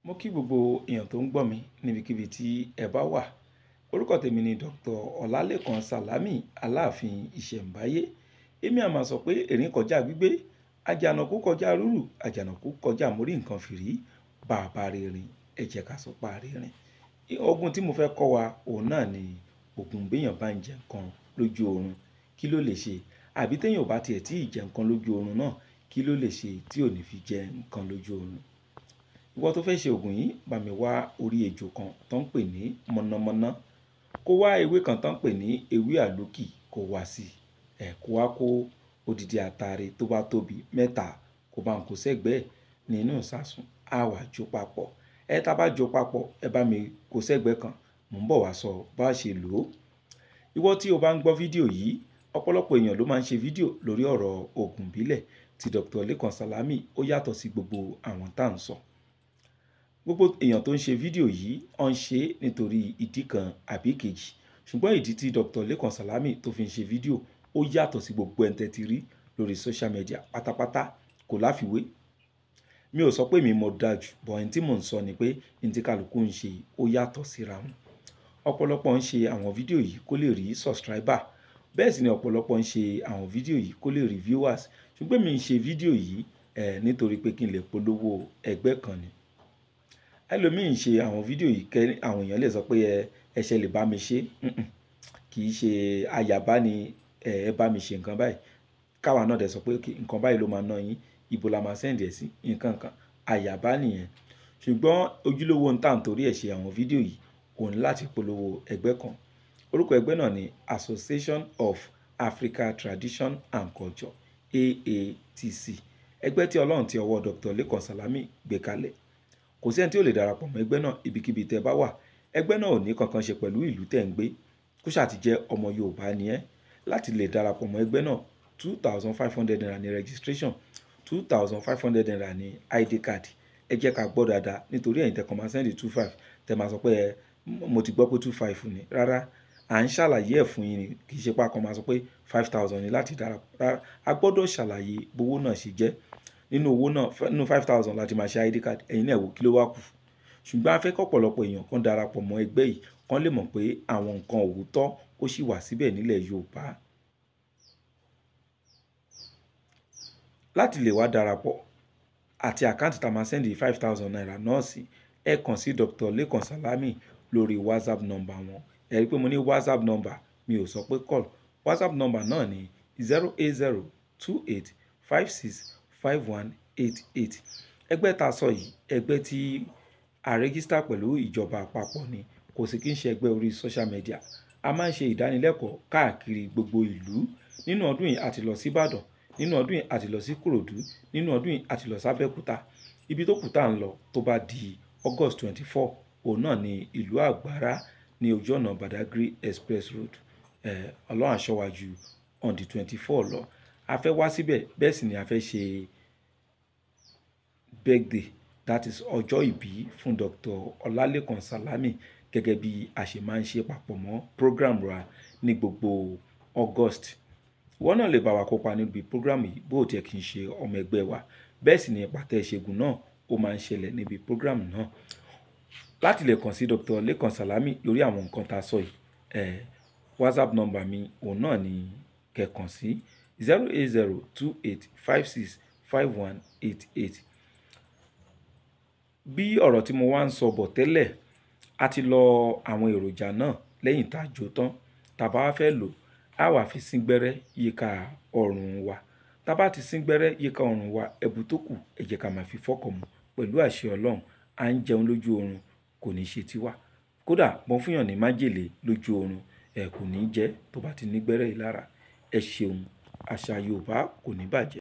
Mo kí gbogbo èèyàn tó ń gbọ́ mi níbikíbi tí ẹ bá wà. Orúkọ tèmi ni Dr. Ọlálékan Sàlámì Aláàfin Ìṣẹ̀ǹbáyé. Èmi a máa sọ pé erin kọjá gbígbé, àjànàkú kọjá rúrù, àjànàkú kọjá mórí nǹkan fìrí, bàbá rìnrìn, ẹ jẹ́ ká sọ pa rìnrìn. Ogun tí mo fẹ́ kọ́ wa òun náà ni ogun béèyàn bá ń jẹ nǹkan lójú oorun, kí ló lè ṣe? Àbí téèyàn ò bá tiẹ̀ tí ì jẹ nǹkan lójú oorun náà, kí ló lè ṣe tí ò ní fi jẹ nǹkan lójú oorun? Ìwọ tó fẹ́ ṣe ògùn yìí, bá mi wá orí ejò kan tó ń pè ní mọ̀nàmọ́ná. Kó wá ewé kan tó ń pè ní ewé àlókì, kó wá sí kó wá kó odidi àtàrí tó bá tóbi 3, kó bá ń kó sẹ́gbẹ̀ẹ́ nínú ìsasùn, á wá jó papọ̀. Tá bá jó papọ̀, ẹ bá mi kó sẹ́gbẹ̀ẹ́ kan, mò ń bọ̀ wá sọ bá ṣe lò ó. Ìwọ tí o bá ń gbọ́ fídíò yìí, ọ̀pọ̀lọpọ̀ èèyàn ló máa ń ṣe fídíò lórí ọ̀rọ̀ ògùn ìbílẹ̀ tí Dr. Lékan Sàlámì ó yàtọ̀ sí gbogbo àwọn tá à ń sọ. Gbogbo èèyàn tó ń ṣe fídíò yìí, ó ń ṣe nítorí ìdí kan àbí kejì. Ṣùgbọ́n ìdí tí Dr. Lékan Sàlámì tó fi ń ṣe fídíò ó yàtọ̀ sí gbogbo ẹni tẹ́ ti rí lórí social media pátápátá, kò láfiwé. Mi ò sọ pé mi mọ̀ dájú, but ohun tí mò ń sọ ni pé ohun tí kálukú ń ṣe ó yàtọ̀ síra wọn. Ọ̀pọ̀lọpọ̀ ń ṣe àwọn fídíò yìí kó lè rí subscriber. Bẹ́ẹ̀ sì ni ọ̀pọ̀lọpọ̀ ń ṣe àwọn fídíò yìí kó lè rí viewers. Ṣùgbọ́n mi ń ṣe fídíò yìí nítorí pé kí n lè polówó ẹgbẹ́ kan ni. Ẹlòmíì ń ṣe àwọn fídíò yìí kẹ́ àwọn èèyàn lè sọ pé ẹ ṣe lè bá mi ṣe. Kì í ṣe àyàbá ni ẹ bá mi ṣe nǹkan báyìí. Káwa náà dẹ̀ sọ pé nǹkan báyìí ló máa ná yín, ibo la máa send ẹ̀ sí, nǹkan kan. Àyàbá nìyẹn. Ṣùgbọ́n ojúlówó ń tà nítorí ẹ̀ ṣe àwọn fídíò yìí kò ní láti polówó ẹgbẹ́ kan. Orúkọ ẹgbẹ́ náà ni Association of Africa Tradition and Culture, AATC. Ẹgbẹ́ tí Ọlọ́run ti ọwọ́ Dr. Lékan Sàlámì gbé kalẹ̀. Kò sí ẹni tí ó lè darapọ̀ mọ́ ẹgbẹ́ náà ibikíbi tẹ́ bá wà. Ẹgbẹ́ náà ò ní kankan ṣe pẹ̀lú ìlú tẹ́ ń gbé. Kó ṣáà ti jẹ́ ọmọ Yorùbá ni ẹ́. Láti lè darapọ̀ mọ́ ẹgbẹ́ náà, 2,500 naira ni registration, 2,500 naira ni ID card. Ẹ jẹ́ ká gbọ́ dáadáa nítorí ẹ̀yin tẹ́ kàn máa send 25, tẹ́ máa sọ pé mo ti gbọ́ pé 25 ni. Rárá, à ń ṣàlàyé ẹ̀ fún yín ni, kì í ṣe pé a kàn máa sọ pé 5,000 ni láti darapọ̀. Rárá, a gbọ́dọ̀ ṣàlàyé bówó náà ṣe jẹ́. Nínú owó náà, nínú 5,000 láti máa ṣe ID card, ẹ̀yin náà wò kí ló wá kù. Ṣùgbọ́n a fẹ́ kọ́ ọ̀pọ̀lọpọ̀ èèyàn kan darapọ̀ mọ́ ẹgbẹ́ yìí, kán lè mọ̀ pé àwọn nǹkan òótọ́ ó sì wà síbẹ̀ nílẹ̀ Yorùbá. Láti lè wá darapọ̀ àti àkáǹtì tá a máa send 5,000 naira náà sí, ẹ kàn sí Dr. Lékan Sàlámì lórí WhatsApp number wọn. Ẹ rí i pé mo ní WhatsApp number, mi ò sọ pé call. WhatsApp number náà ni 08028565188. Ẹgbẹ́ tá a sọ yìí, ẹgbẹ́ tí a register pẹ̀lú ìjọba àpapọ̀ ni, kò sì kí ń ṣe ẹgbẹ́ orí social media. A máa ń ṣe ìdánilẹ́kọ̀ọ́ káàkiri gbogbo ìlú. Nínú ọdún yìí a ti lọ sí Ìbàdàn, nínú ọdún yìí a ti lọ sí Ìkòròdú, nínú ọdún yìí a ti lọ sí Abẹ́òkúta. Ibi tó kù tá ń lọ tó bá di August 24, òun náà ni ìlú Àgbárá ní ojú ọ̀nà Badagry Express Road. Ọlọ́run á ṣọ́ wa ju on the 24 lọ. A fẹ́ wá síbẹ̀, bẹ́ẹ̀ sì ni a fẹ́ ṣe birthday, that is ọjọ́ ìbí fún Dr. Ọlálékan Sàlámì, gẹ́gẹ́ bí a ṣe máa ń ṣe papọ̀ mọ́ program wa ní gbogbo August. Ìwọ náà lè bá wa kópa níbi program yìí bó tiẹ̀ kì í ṣe ọmọ ẹgbẹ́ wa. Bẹ́ẹ̀ sì ni ìpàtẹ ìṣègùn náà ó máa ń ṣẹlẹ̀ níbi program náà. Láti lè kàn sí Dr. Lékan Sàlámì lórí àwọn nǹkan tá a sọ yìí, WhatsApp number mi òun náà ni kẹ́ kàn sí 08028565188. Bí ọ̀rọ̀ tí mo wá ń sọ bọ̀ tẹ́lẹ̀, a ti lọ àwọn èròjà náà lẹ́yìn tá a jó tán. Tá bá wá fẹ́ lò, a wá fi síngbẹ́rẹ́ yíká ọrùn wa. Tá bá ti síngbẹ́rẹ́ yíká ọrùn wa, ẹ̀bù tó kù ẹ jẹ́ ká máa fi fọ́kọ̀ mu pẹ̀lú àṣẹ Ọlọ́run. À ń jẹun lójú oorun, kò ní ṣe tiwa. Kódà bọ́n fún yàn ní májèlé lójú oorun, kò ní jẹ́ tó bá ti ní gbẹ́rẹ́ yìí lára. Ẹ ṣeun, àṣà Yorùbá kò ní bàjẹ́.